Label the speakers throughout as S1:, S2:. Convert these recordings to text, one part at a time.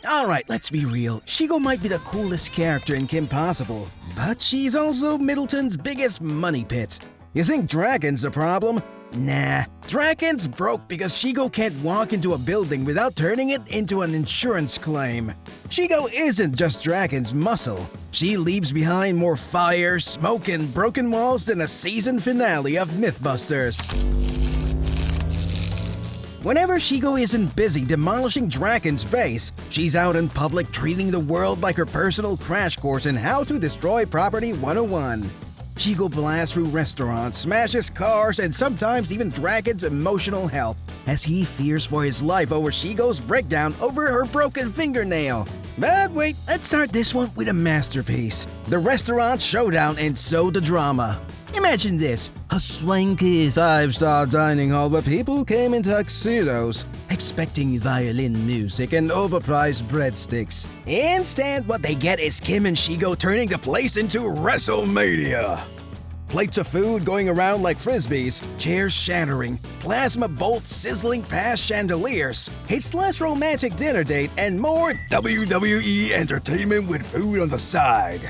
S1: Alright, let's be real. Shego might be the coolest character in Kim Possible, but she's also Middleton's biggest money pit. You think Drakken's the problem? Nah, Drakken's broke because Shego can't walk into a building without turning it into an insurance claim. Shego isn't just Drakken's muscle. She leaves behind more fire, smoke, and broken walls than a season finale of MythBusters. Whenever Shego isn't busy demolishing Drakken's base, she's out in public treating the world like her personal crash course in how to destroy property 101. Shego blasts through restaurants, smashes cars, and sometimes even Drakken's emotional health, as he fears for his life over Shego's breakdown over her broken fingernail. But wait, let's start this one with a masterpiece. The restaurant showdown and so the drama. Imagine this, a swanky 5-star dining hall where people came in tuxedos, expecting violin music and overpriced breadsticks. Instead, what they get is Kim and Shego turning the place into WrestleMania. Plates of food going around like frisbees, chairs shattering, plasma bolts sizzling past chandeliers. It's less romantic dinner date and more WWE entertainment with food on the side.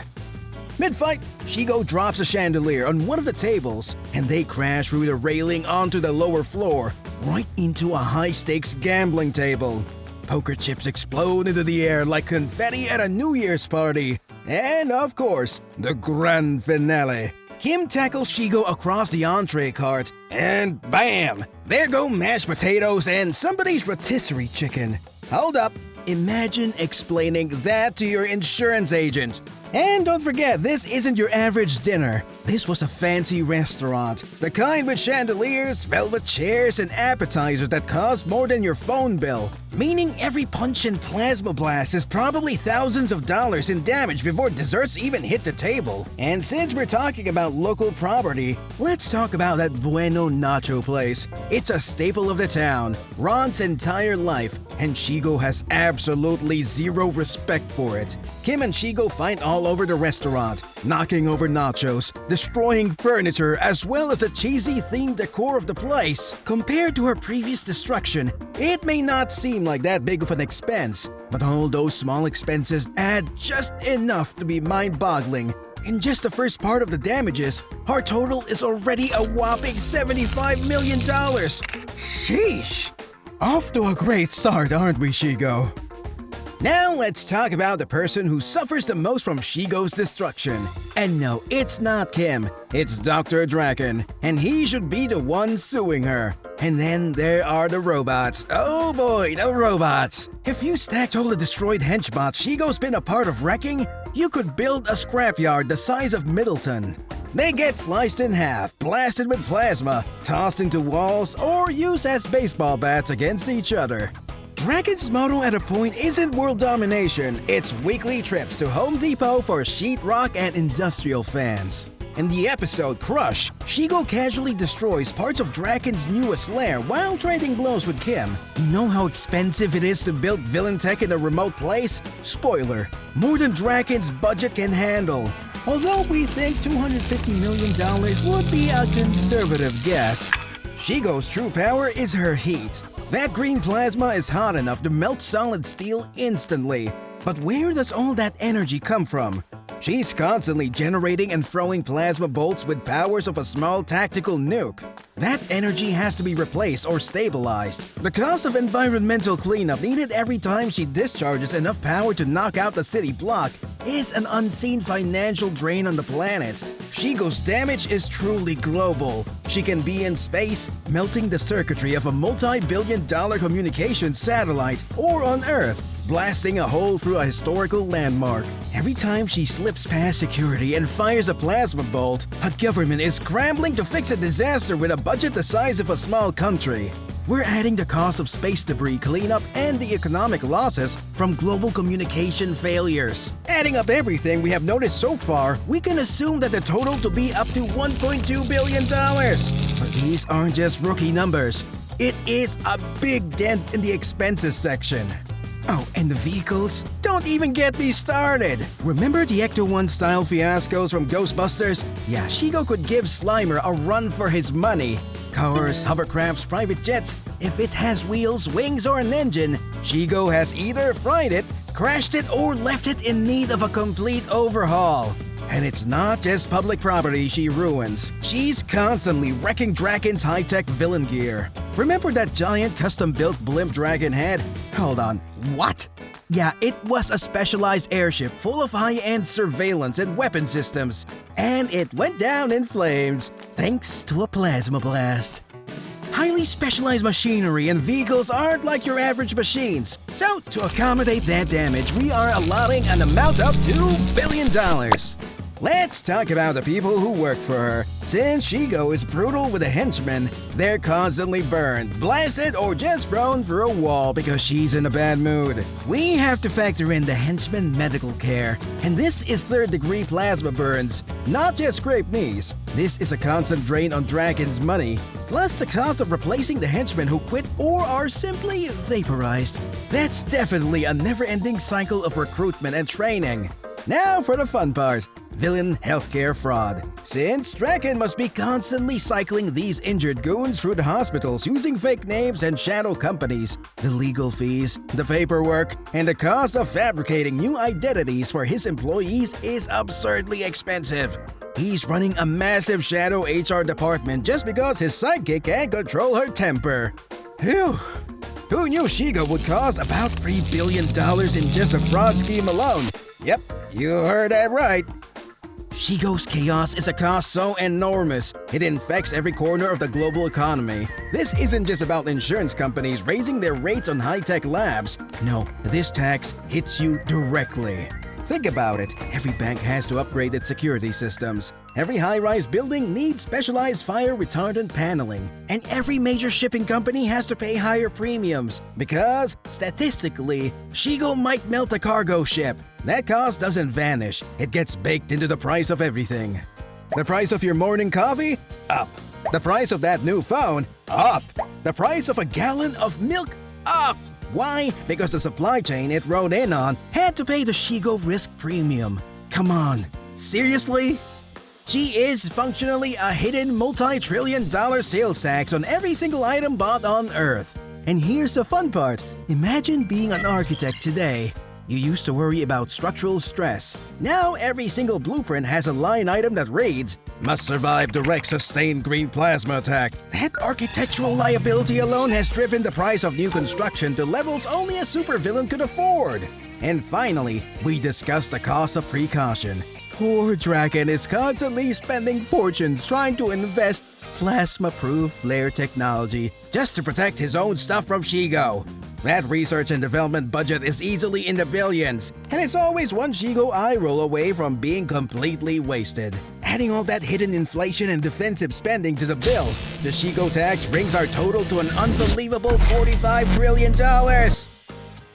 S1: Mid-fight, Shego drops a chandelier on one of the tables, and they crash through the railing onto the lower floor, right into a high-stakes gambling table. Poker chips explode into the air like confetti at a New Year's party. And of course, the grand finale. Kim tackles Shego across the entree cart, and bam! There go mashed potatoes and somebody's rotisserie chicken. Hold up, imagine explaining that to your insurance agent. And don't forget, this isn't your average dinner. This was a fancy restaurant. The kind with chandeliers, velvet chairs, and appetizers that cost more than your phone bill. Meaning every punch and plasma blast is probably thousands of dollars in damage before desserts even hit the table. And since we're talking about local property, let's talk about that Bueno Nacho place. It's a staple of the town, Ron's entire life, and Shego has absolutely zero respect for it. Kim and Shego fight all over the restaurant, knocking over nachos, destroying furniture, as well as the cheesy themed decor of the place. Compared to her previous destruction, it may not seem like that big of an expense, but all those small expenses add just enough to be mind-boggling. In just the first part of the damages, our total is already a whopping $75 million. Sheesh! Off to a great start, aren't we, Shego? Now let's talk about the person who suffers the most from Shego's destruction. And no, it's not Kim, it's Dr. Drakken, and he should be the one suing her. And then there are the robots. Oh boy, the robots! If you stacked all the destroyed henchbots Shego's been a part of wrecking, you could build a scrapyard the size of Middleton. They get sliced in half, blasted with plasma, tossed into walls, or used as baseball bats against each other. Drakken's motto at a point isn't world domination, it's weekly trips to Home Depot for sheetrock and industrial fans. In the episode Crush, Shego casually destroys parts of Drakken's newest lair while trading blows with Kim. You know how expensive it is to build villain tech in a remote place? Spoiler, more than Drakken's budget can handle. Although we think $250 million would be a conservative guess. Shego's true power is her heat. That green plasma is hot enough to melt solid steel instantly. But where does all that energy come from? She's constantly generating and throwing plasma bolts with powers of a small tactical nuke. That energy has to be replaced or stabilized. The cost of environmental cleanup needed every time she discharges enough power to knock out the city block is an unseen financial drain on the planet. Shego's damage is truly global. She can be in space, melting the circuitry of a multi-billion-dollar communications satellite, or on Earth, blasting a hole through a historical landmark. Every time she slips past security and fires a plasma bolt, a government is scrambling to fix a disaster with a budget the size of a small country. We're adding the cost of space debris cleanup and the economic losses from global communication failures. Adding up everything we have noticed so far, we can assume that the total to be up to $1.2 billion. But these aren't just rookie numbers. It is a big dent in the expenses section. Oh, and the vehicles? Don't even get me started! Remember the Ecto-1 style fiascos from Ghostbusters? Yeah, Shego could give Slimer a run for his money. Cars, hovercrafts, private jets, if it has wheels, wings, or an engine, Shego has either fried it, crashed it, or left it in need of a complete overhaul. And it's not just public property she ruins. She's constantly wrecking Drakken's high-tech villain gear. Remember that giant custom-built blimp Drakken had? Hold on, what? Yeah, it was a specialized airship full of high-end surveillance and weapon systems. And it went down in flames, thanks to a plasma blast. Highly specialized machinery and vehicles aren't like your average machines. So, to accommodate that damage, we are allotting an amount of $2 billion. Let's talk about the people who work for her. Since Shego is brutal with the henchmen, they're constantly burned, blasted, or just thrown through a wall because she's in a bad mood. We have to factor in the henchman medical care, and this is third-degree plasma burns, not just scraped knees. This is a constant drain on Drakken's money, plus the cost of replacing the henchmen who quit or are simply vaporized. That's definitely a never-ending cycle of recruitment and training. Now for the fun part. Villain healthcare fraud. Since Drakken must be constantly cycling these injured goons through the hospitals using fake names and shadow companies, the legal fees, the paperwork, and the cost of fabricating new identities for his employees is absurdly expensive. He's running a massive shadow HR department just because his sidekick can't control her temper. Phew. Who knew Shego would cost about $3 billion in just a fraud scheme alone? Yep, you heard that right. Shego's chaos is a cost so enormous, it infects every corner of the global economy. This isn't just about insurance companies raising their rates on high-tech labs. No, this tax hits you directly. Think about it. Every bank has to upgrade its security systems. Every high-rise building needs specialized fire-retardant paneling. And every major shipping company has to pay higher premiums because, statistically, Shego might melt a cargo ship. That cost doesn't vanish. It gets baked into the price of everything. The price of your morning coffee? Up. The price of that new phone? Up. The price of a gallon of milk? Up. Why? Because the supply chain it rode in on had to pay the Shego risk premium. Come on, seriously? She is functionally a hidden multi-trillion-dollar sales tax on every single item bought on Earth. And here's the fun part. Imagine being an architect today. You used to worry about structural stress. Now every single blueprint has a line item that reads, "Must survive direct sustained green plasma attack." That architectural liability alone has driven the price of new construction to levels only a supervillain could afford. And finally, we discussed the cost of precaution. Poor Drakken is constantly spending fortunes trying to invest plasma-proof flare technology just to protect his own stuff from Shego. That research and development budget is easily in the billions, and it's always one Shego eye roll away from being completely wasted. Adding all that hidden inflation and defensive spending to the bill, the Shego tax brings our total to an unbelievable $45 trillion.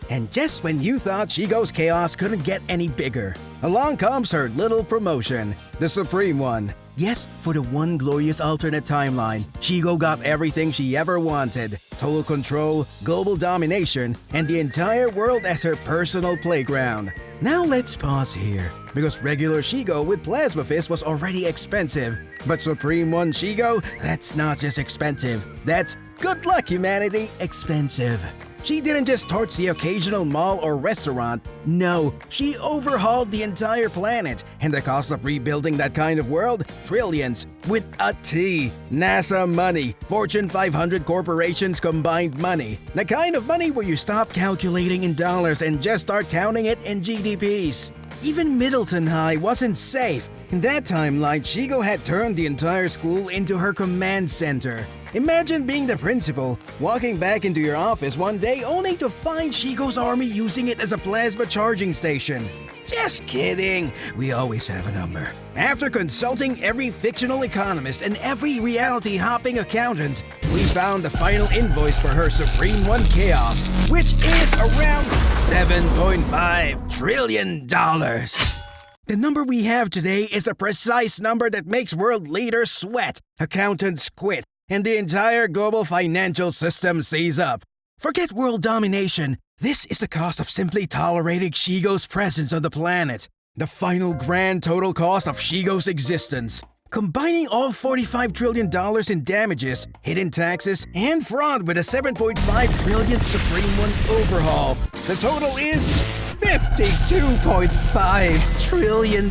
S1: And just when you thought Shego's chaos couldn't get any bigger, along comes her little promotion, the Supreme One. Yes, for the one glorious alternate timeline, Shego got everything she ever wanted. Total control, global domination, and the entire world as her personal playground. Now let's pause here, because regular Shego with Plasma Fist was already expensive. But Supreme One Shego, that's not just expensive. That's, good luck humanity, expensive. She didn't just torch the occasional mall or restaurant. No, she overhauled the entire planet. And the cost of rebuilding that kind of world? Trillions. With a T. NASA money. Fortune 500 corporations combined money. The kind of money where you stop calculating in dollars and just start counting it in GDPs. Even Middleton High wasn't safe. In that timeline, Shego had turned the entire school into her command center. Imagine being the principal, walking back into your office one day only to find Shego's army using it as a plasma charging station. Just kidding, we always have a number. After consulting every fictional economist and every reality-hopping accountant, we found the final invoice for her Supreme One Chaos, which is around $7.5 trillion. The number we have today is a precise number that makes world leaders sweat, accountants quit, and the entire global financial system seize up. Forget world domination. This is the cost of simply tolerating Shego's presence on the planet. The final grand total cost of Shego's existence. Combining all $45 trillion in damages, hidden taxes, and fraud with a $7.5 trillion Supreme One overhaul, the total is $52.5 trillion.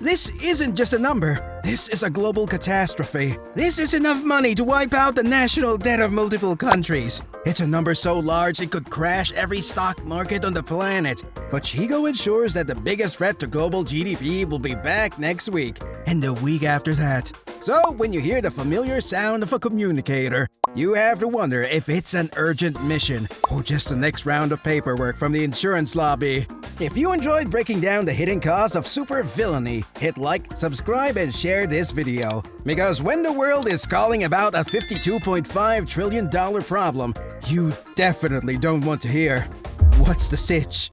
S1: This isn't just a number. This is a global catastrophe. This is enough money to wipe out the national debt of multiple countries. It's a number so large it could crash every stock market on the planet. But Shego ensures that the biggest threat to global GDP will be back next week, and the week after that. So when you hear the familiar sound of a communicator, you have to wonder if it's an urgent mission or just the next round of paperwork from the insurance lobby. If you enjoyed breaking down the hidden cause of super villainy, hit like, subscribe, and share this video. Because when the world is calling about a $52.5 trillion problem, you definitely don't want to hear, "What's the sitch?"